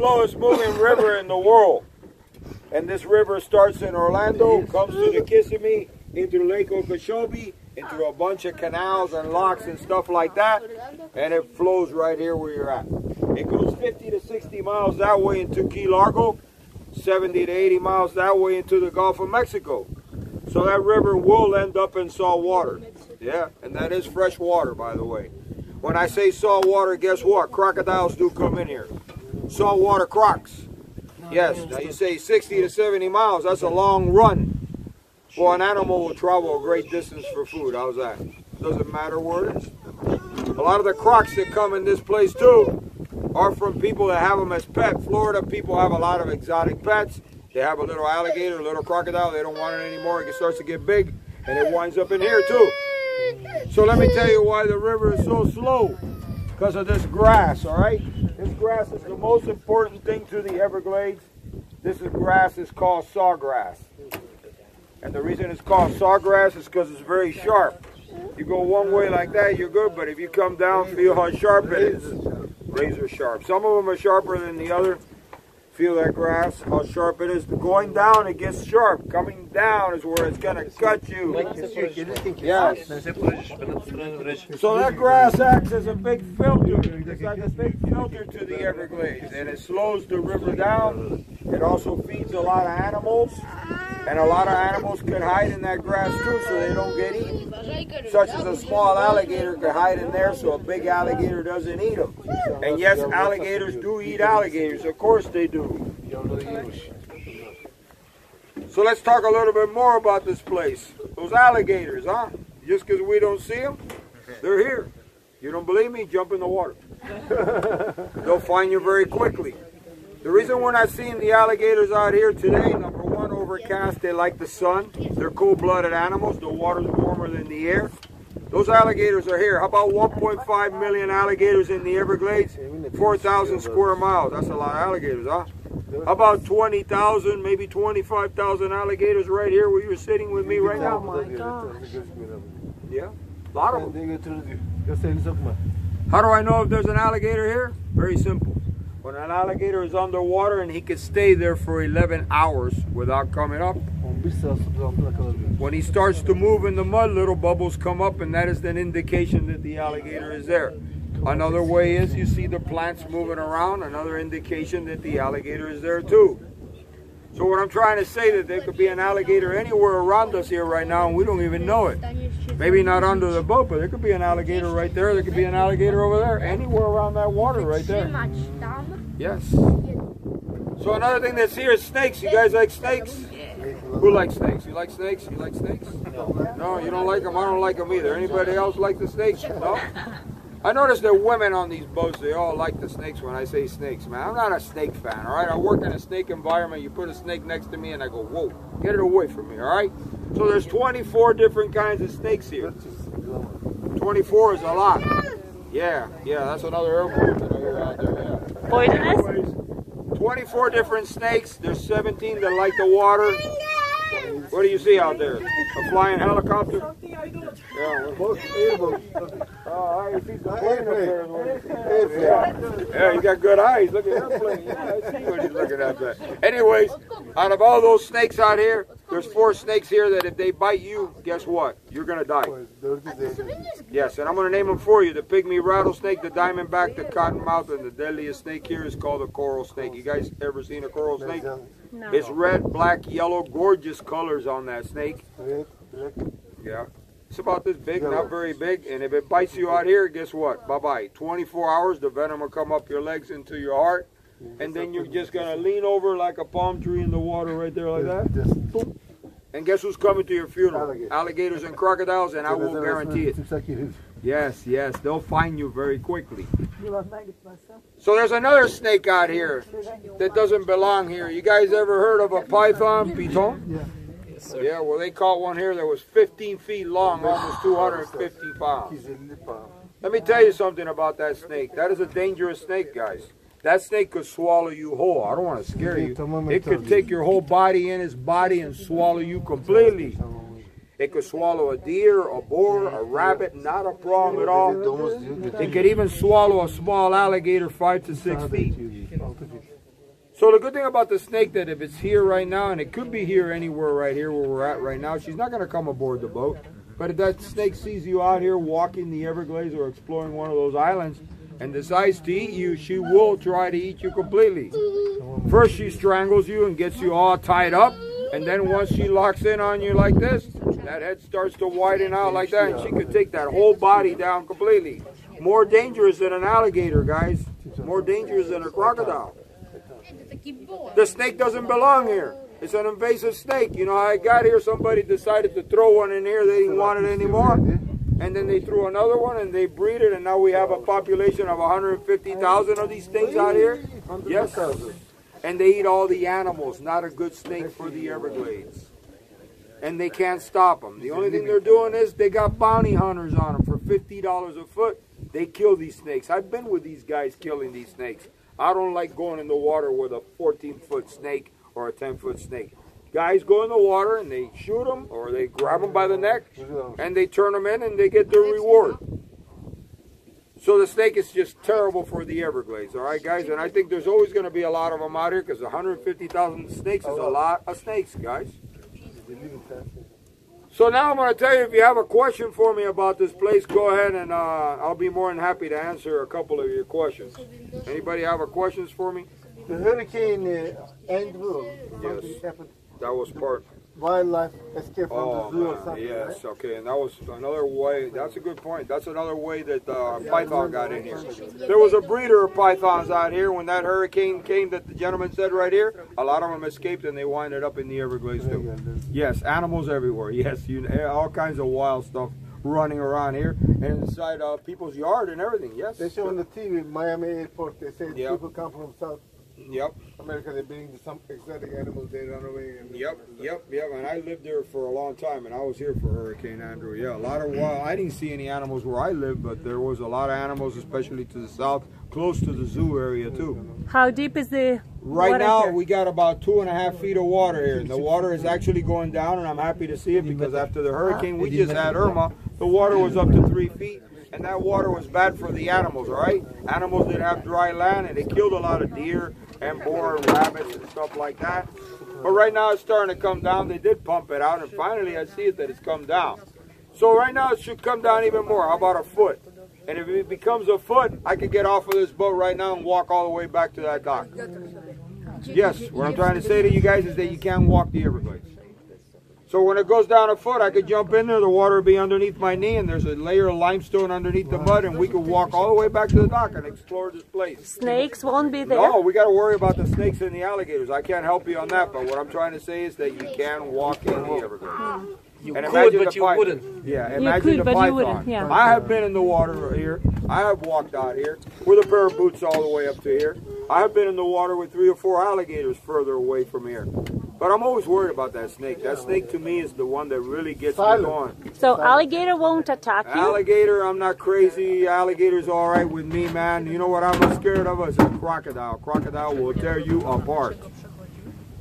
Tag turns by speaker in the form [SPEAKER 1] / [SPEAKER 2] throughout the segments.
[SPEAKER 1] slowest moving river in the world. And this river starts in Orlando, comes to the Kissimmee, into Lake Okeechobee, into a bunch of canals and locks and stuff like that, and it flows right here where you're at. It goes 50 to 60 miles that way into Key Largo, 70 to 80 miles that way into the Gulf of Mexico. So that river will end up in salt water. Yeah, and that is fresh water, by the way. When I say salt water, guess what? Crocodiles do come in here. Saltwater crocs. Yes, now you say 60 to 70 miles, that's a long run. Well, an animal will travel a great distance for food. How's that? Doesn't matter where it is. A lot of the crocs that come in this place too are from people that have them as pets. Florida people have a lot of exotic pets. They have a little alligator, a little crocodile. They don't want it anymore. It starts to get big, and it winds up in here too. So let me tell you why the river is so slow. Because of this grass, all right? This grass is the most important thing to the Everglades. This grass is called sawgrass. And the reason it's called sawgrass is because it's very sharp. You go one way like that, you're good, but if you come down, feel how sharp it is. Razor sharp. Some of them are sharper than the other. Feel that grass, how sharp it is. Going down, it gets sharp. Coming down is where it's going to cut you. Yes. So that grass acts as a big filter. It's like a big filter to the Everglades. And it slows the river down. It also feeds a lot of animals. And a lot of animals can hide in that grass too so they don't get eaten. Such as a small alligator can hide in there so a big alligator doesn't eat them. And yes, alligators do eat alligators. Of course they do. So let's talk a little bit more about this place. Those alligators, huh? Just because we don't see them, they're here. You don't believe me? Jump in the water. They'll find you very quickly. The reason we're not seeing the alligators out here today, number one, overcast, they like the sun. They're cold-blooded animals. The water's warmer than the air. Those alligators are here. How about 1.5 million alligators in the Everglades? 4,000 square miles. That's a lot of alligators, huh? How about 20,000, maybe 25,000 alligators right here where you're sitting with me right now?
[SPEAKER 2] Oh my gosh.
[SPEAKER 1] Yeah, a lot of them. How do I know if there's an alligator here? Very simple. When an alligator is underwater and he can stay there for 11 hours without coming up, when he starts to move in the mud, little bubbles come up, and that is an indication that the alligator is there. Another way is you see the plants moving around, another indication that the alligator is there too. So what I'm trying to say that there could be an alligator anywhere around us here right now and we don't even know it. Maybe not under the boat, but there could be an alligator right there. There could be an alligator over there. Anywhere around that water right there. Yes. So another thing that's here is snakes. You guys like snakes? Who likes snakes? You like snakes? You like snakes? No, you don't like them? I don't like them either. Anybody else like the snakes? No? I noticed that women on these boats, they all like the snakes when I say snakes, man. I'm not a snake fan, all right? I work in a snake environment. You put a snake next to me and I go, whoa, get it away from me, all right? So there's 24 different kinds of snakes here. 24 is a lot. Yeah, that's another airport that I hear out there, yeah.
[SPEAKER 2] Poisonous?
[SPEAKER 1] 24 different snakes. There's 17 that like the water. What do you see out there? A flying helicopter? Yeah, I see some plane up there. Yeah, you got good eyes. Look at that plane. Yeah, I see what he's looking at there. Anyways, out of all those snakes out here, there's 4 snakes here that if they bite you, guess what? You're going to die. Yes, and I'm going to name them for you. The pygmy rattlesnake, the diamondback, the cottonmouth, and the deadliest snake here is called a coral snake. You guys ever seen a coral snake?
[SPEAKER 2] No.
[SPEAKER 1] It's red, black, yellow, gorgeous colors on that snake. Yeah. It's about this big, not very big, and if it bites you out here, guess what? Bye-bye. 24 hours, the venom will come up your legs into your heart, and then you're just going to lean over like a palm tree in the water right there like that. And guess who's coming to your funeral? Alligators and crocodiles, and I will guarantee it. Yes, they'll find you very quickly. So there's another snake out here that doesn't belong here. You guys ever heard of a python? Piton?
[SPEAKER 3] Yeah.
[SPEAKER 1] Yeah, well, they caught one here that was 15 feet long, almost 250 pounds. Let me tell you something about that snake. That is a dangerous snake, guys. That snake could swallow you whole. I don't want to scare you. It could take your whole body in its body and swallow you completely. It could swallow a deer, a boar, a rabbit, not a problem at all. It could even swallow a small alligator 5 to 6 feet. So the good thing about the snake, that if it's here right now, and it could be here anywhere right here where we're at right now, she's not going to come aboard the boat. But if that snake sees you out here walking the Everglades or exploring one of those islands and decides to eat you, she will try to eat you completely. First she strangles you and gets you all tied up, and then once she locks in on you like this, that head starts to widen out like that, and she could take that whole body down completely. More dangerous than an alligator, guys. More dangerous than a crocodile. The snake doesn't belong here. It's an invasive snake. You know, I got here, somebody decided to throw one in here. They didn't want it anymore. And then they threw another one and they breed it. And now we have a population of 150,000 of these things out here. Yes. And they eat all the animals. Not a good snake for the Everglades. And they can't stop them. The only thing they're doing is they got bounty hunters on them for $50 a foot. They kill these snakes. I've been with these guys killing these snakes. I don't like going in the water with a 14-foot snake or a 10-foot snake. Guys go in the water and they shoot them, or they grab them by the neck and they turn them in and they get their reward. So the snake is just terrible for the Everglades, all right, guys? And I think there's always going to be a lot of them out here, because 150,000 snakes is a lot of snakes, guys. So now I'm going to tell you, if you have a question for me about this place, go ahead and I'll be more than happy to answer a couple of your questions. Anybody have a questions for me?
[SPEAKER 3] The hurricane Andrew,
[SPEAKER 1] Yes.
[SPEAKER 3] happened,
[SPEAKER 1] That was part.
[SPEAKER 3] wildlife escaped from the zoo or something,
[SPEAKER 1] yes,
[SPEAKER 3] right?
[SPEAKER 1] okay, and that was another way. That's a good point. That's another way that python got in here. There was a breeder of pythons out here when that hurricane came that the gentleman said right here. A lot of them escaped and they winded up in the Everglades too. Yes, animals everywhere. Yes, all kinds of wild stuff running around here and inside people's yard and everything. Yes.
[SPEAKER 3] They show on the TV, Miami Airport, they say
[SPEAKER 1] Yep.
[SPEAKER 3] people come from South
[SPEAKER 1] Yep.
[SPEAKER 3] America, they bring some exotic animals, they run away. And
[SPEAKER 1] Yep. And I lived there for a long time, and I was here for Hurricane Andrew. Yeah, a lot of wild. I didn't see any animals where I lived, but there was a lot of animals, especially to the south, close to the zoo area too.
[SPEAKER 4] How deep is the
[SPEAKER 1] Right
[SPEAKER 4] water
[SPEAKER 1] now,
[SPEAKER 4] here?
[SPEAKER 1] we got about 2.5 feet of water here. And the water is actually going down, and I'm happy to see it, because after the hurricane we just had, Irma, the water was up to 3 feet. And that water was bad for the animals, all right? Animals that have dry land, and it killed a lot of deer and boar and rabbits and stuff like that. But right now it's starting to come down. They did pump it out, and finally I see it that it's come down. So right now it should come down even more. How about a foot? And if it becomes a foot, I could get off of this boat right now and walk all the way back to that dock. Yes, what I'm trying to say to you guys is that you can't walk the Everglades. So when it goes down a foot, I could jump in there, the water would be underneath my knee, and there's a layer of limestone underneath the mud, and we could walk all the way back to the dock and explore this place.
[SPEAKER 4] Snakes won't be there?
[SPEAKER 1] No, we got to worry about the snakes and the alligators. I can't help you on that, but what I'm trying to say is that you can walk in the Everglades.
[SPEAKER 5] You
[SPEAKER 1] And
[SPEAKER 5] could, but you wouldn't.
[SPEAKER 1] Yeah,
[SPEAKER 4] You
[SPEAKER 1] imagine
[SPEAKER 4] could,
[SPEAKER 1] the
[SPEAKER 4] but you
[SPEAKER 1] python.
[SPEAKER 4] wouldn't, yeah.
[SPEAKER 1] I have been in the water here. I have walked out here with a pair of boots all the way up to here. I have been in the water with 3 or 4 alligators further away from here. But I'm always worried about that snake. That snake to me is the one that really gets me going.
[SPEAKER 4] So alligator won't attack you?
[SPEAKER 1] Alligator, I'm not crazy. Alligator's all right with me, man. You know what I'm most scared of? Is a crocodile. Crocodile will tear you apart.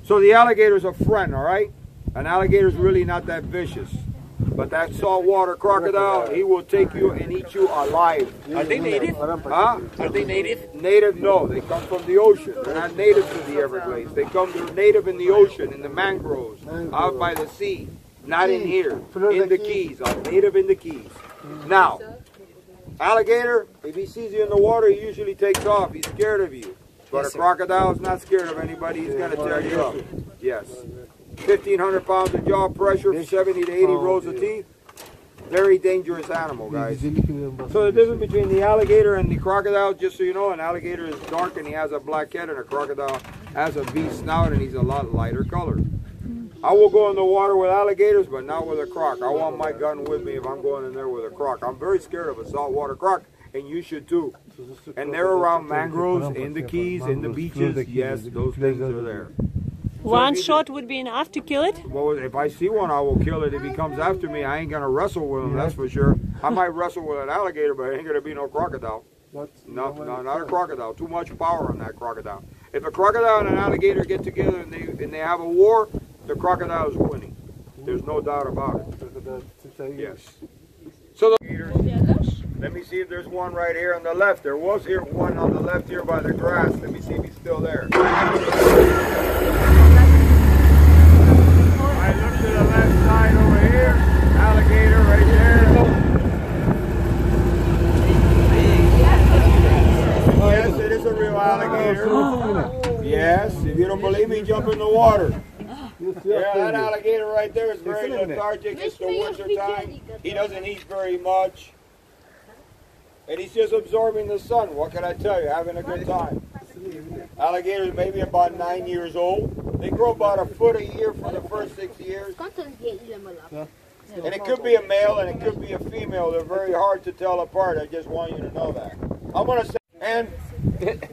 [SPEAKER 1] So the alligator's a friend, all right? An alligator's really not that vicious. But that saltwater crocodile, he will take you and eat you alive.
[SPEAKER 5] Are they native?
[SPEAKER 1] Huh?
[SPEAKER 5] Are they native?
[SPEAKER 1] Native, no. They come from the ocean. They're not native to the Everglades. They're native in the ocean, in the mangroves, out by the sea. Not in here. In the Keys. I'm native in the Keys. Now, alligator, if he sees you in the water, he usually takes off. He's scared of you. But a crocodile is not scared of anybody. He's going to tear you up. Yes. 1,500 pounds of jaw pressure, 70 to 80 rows of teeth. Very dangerous animal, guys. So the difference between the alligator and the crocodile, just so you know, an alligator is dark and he has a black head, and a crocodile has a V snout and he's a lot lighter colored. I will go in the water with alligators, but not with a croc. I want my gun with me if I'm going in there with a croc. I'm very scared of a saltwater croc, and you should too. And they're around mangroves, in the Keys, in the beaches. Yes, those things are there.
[SPEAKER 4] One shot would be enough to kill it?
[SPEAKER 1] Well, if I see one, I will kill it. If he comes after me, I ain't going to wrestle with him, that's for sure. I might wrestle with an alligator, but it ain't going to be no crocodile. No, not a crocodile. Too much power on that crocodile. If a crocodile and an alligator get together and they have a war, the crocodile is winning. There's no doubt about it. Yes. So the Let me see if there's one right here on the left. There was here one on the left here by the grass. Let me see if he's still there. I look to the left side over here. Alligator right there. Yes, it is a real alligator. Yes, if you don't believe me, jump in the water. Yeah, that alligator right there is very lethargic. It's the winter time. He doesn't eat very much. And he's just absorbing the sun. What can I tell you? Having a good time. Alligators maybe about 9 years old. They grow about a foot a year for the first 6 years. And it could be a male and it could be a female. They're very hard to tell apart. I just want you to know that. I'm going to say, and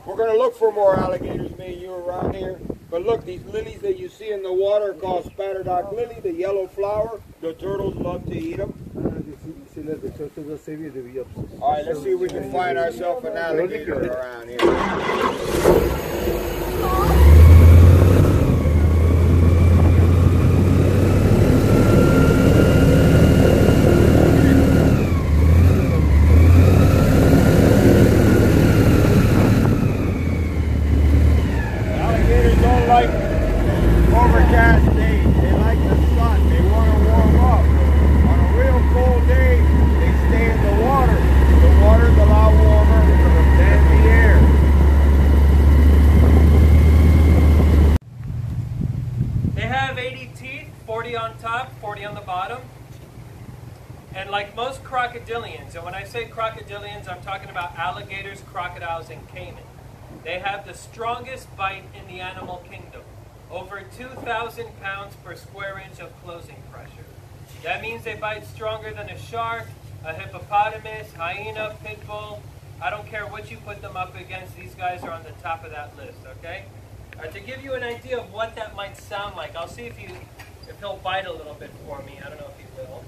[SPEAKER 1] we're going to look for more alligators, me and you around here. But look, these lilies that you see in the water are called spatterdock lily, the yellow flower. The turtles love to eat them. All right, let's see if we can find ourselves an alligator around here. Alligators don't like overcast days. They like the sun. They want to warm up. On a real cold day, they stay in the water. The water's a lot warmer than the air.
[SPEAKER 5] They have 80 teeth, 40 on top, 40 on the bottom. And like most crocodilians, and when I say crocodilians, I'm talking about alligators, crocodiles, and caiman. They have the strongest bite in the animal kingdom. Over 2,000 pounds per square inch of closing pressure. That means they bite stronger than a shark, a hippopotamus, hyena, pit bull. I don't care what you put them up against, these guys are on the top of that list, okay? To give you an idea of what that might sound like, I'll see if he'll bite a little bit for me. I don't know if he will.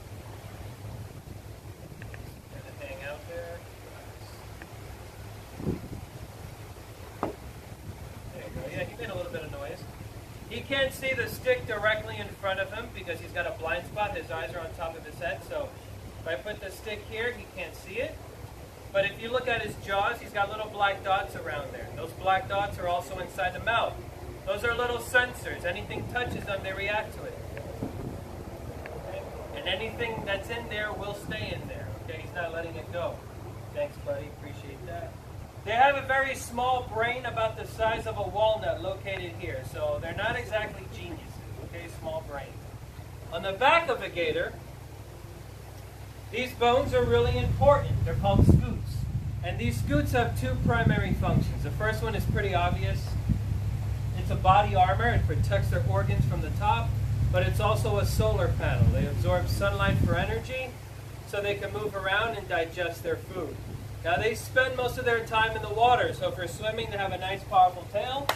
[SPEAKER 5] Gonna hang out there. There you go. Yeah, he made a little bit of noise. He can't see the stick directly in front of him because he's got a blind spot. His eyes are on top of his head, so if I put the stick here, he can't see it. But if you look at his jaws, he's got little black dots around there. Those black dots are also inside the mouth. Those are little sensors. Anything touches them, they react to it. Okay? And anything that's in there will stay in there. Okay, he's not letting it go. Thanks, buddy. Appreciate that. They have a very small brain about the size of a walnut located here. So they're not exactly geniuses. Okay, small brain. On the back of a gator, these bones are really important. They're called scutes. And these scutes have two primary functions. The first one is pretty obvious. It's a body armor. It protects their organs from the top. But it's also a solar panel. They absorb sunlight for energy so they can move around and digest their food. Now they spend most of their time in the water. So for swimming, they have a nice powerful tail.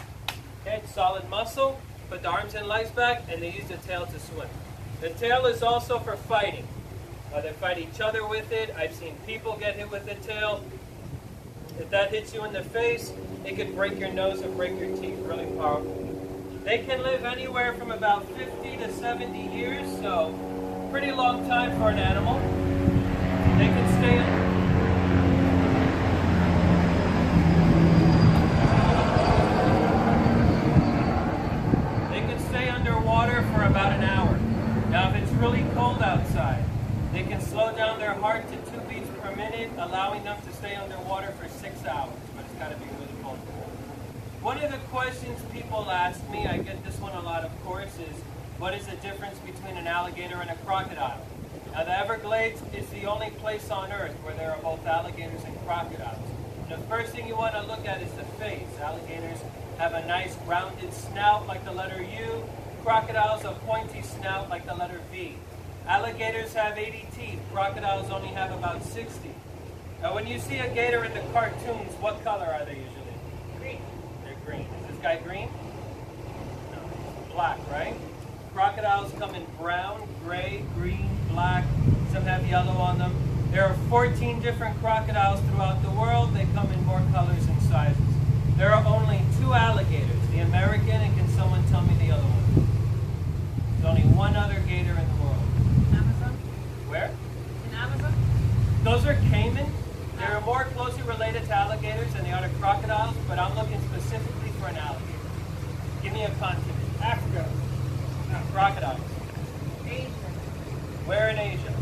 [SPEAKER 5] Okay, solid muscle. Put the arms and legs back and they use the tail to swim. The tail is also for fighting. They fight each other with it. I've seen people get hit with the tail. If that hits you in the face, it could break your nose or break your teeth. Really powerful. They can live anywhere from about 50 to 70 years, so pretty long time for an animal. They can stay underwater for about an hour. Now, if it's really cold outside, they can slow down their heart to 2 beats per minute, allowing them to stay underwater for 6 hours, but it's got to be really cold. One of the questions people ask me, I get this one a lot of course, is what is the difference between an alligator and a crocodile? Now the Everglades is the only place on earth where there are both alligators and crocodiles. And the first thing you want to look at is the face. Alligators have a nice rounded snout like the letter U. Crocodiles a pointy snout like the letter V. Alligators have 80 teeth. Crocodiles only have about 60. Now when you see a gator in the cartoons, what color are they usually? Green. They're green. Is this guy green? No, he's black, right? Crocodiles come in brown, gray, green, black. Some have yellow on them. There are 14 different crocodiles throughout the world. They come in more colors and sizes. There are only 2 alligators, the American, and can someone tell me the other one? There's only one other gator in the world.
[SPEAKER 6] Amazon?
[SPEAKER 5] Where?
[SPEAKER 6] In Amazon?
[SPEAKER 5] Those are caiman. crocodiles?
[SPEAKER 6] Asian.
[SPEAKER 5] Where in Asia?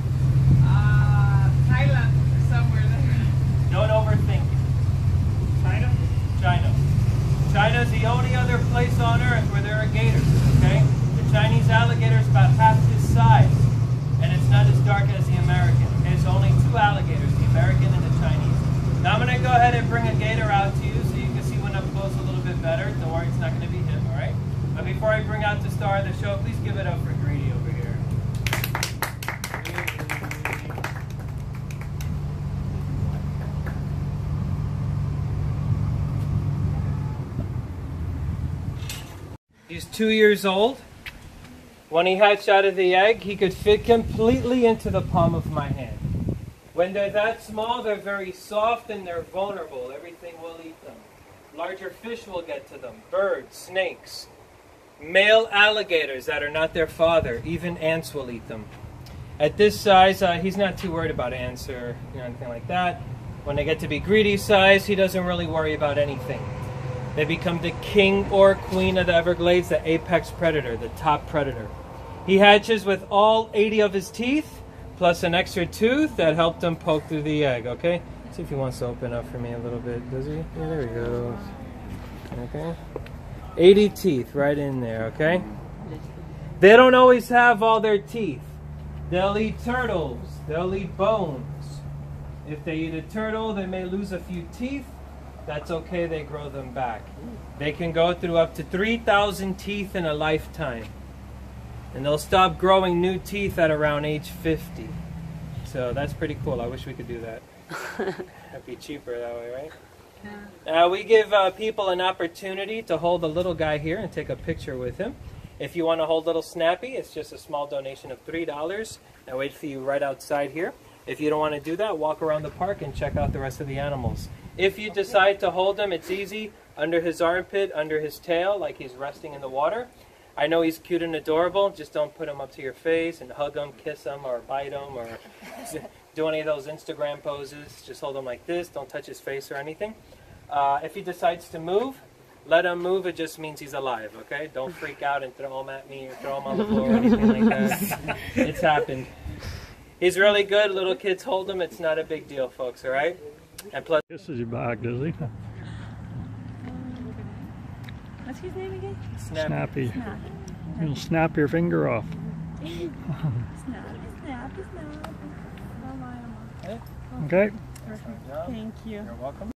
[SPEAKER 6] Thailand, somewhere there.
[SPEAKER 5] Don't overthink it.
[SPEAKER 2] China?
[SPEAKER 5] China. China's the only other place on Earth where there are gators, okay? The Chinese alligator is about half this size, and it's not as dark as the American, okay? So only two alligators, the American and the Chinese. Now I'm going to go ahead and bring a gator out to you so you can see one up close a little bit better. Don't worry, it's not going to be him, all right? But before I bring out the star of the show, please give it up for Greedy over here. He's 2 years old. When he hatched out of the egg, he could fit completely into the palm of my hand. When they're that small, they're very soft and they're vulnerable. Everything will eat them. Larger fish will get to them. Birds, snakes, male alligators that are not their father. Even ants will eat them. At this size, he's not too worried about ants or anything like that. When they get to be Greedy size, he doesn't really worry about anything. They become the king or queen of the Everglades, the apex predator, the top predator. He hatches with all 80 of his teeth, plus an extra tooth that helped him poke through the egg, okay? See if he wants to open up for me a little bit, does he? Yeah, there we go. Okay. 80 teeth right in there, okay? They don't always have all their teeth. They'll eat turtles. They'll eat bones. If they eat a turtle, they may lose a few teeth. That's okay, they grow them back. They can go through up to 3,000 teeth in a lifetime. And they'll stop growing new teeth at around age 50. So that's pretty cool. I wish we could do that. That'd be cheaper that way, right? Yeah. We give people an opportunity to hold the little guy here and take a picture with him. If you want to hold little Snappy, it's just a small donation of $3. I'll wait for you right outside here. If you don't want to do that, walk around the park and check out the rest of the animals. If you decide to hold him, it's easy. Under his armpit, under his tail, like he's resting in the water. I know he's cute and adorable. Just don't put him up to your face and hug him, kiss him, or bite him, or do any of those Instagram poses. Just hold him like this. Don't touch his face or anything. If he decides to move, let him move. It just means he's alive, okay? Don't freak out and throw him at me or throw him on the floor or anything like that. It's happened. He's really good. Little kids hold him. It's not a big deal, folks, all right? And plus,
[SPEAKER 2] This is your bag, does he?
[SPEAKER 4] What's his name again?
[SPEAKER 2] Snappy.
[SPEAKER 4] Snap.
[SPEAKER 2] You'll snap your finger off.
[SPEAKER 4] Snap.
[SPEAKER 2] Okay.
[SPEAKER 4] Thank you.
[SPEAKER 5] you're welcome.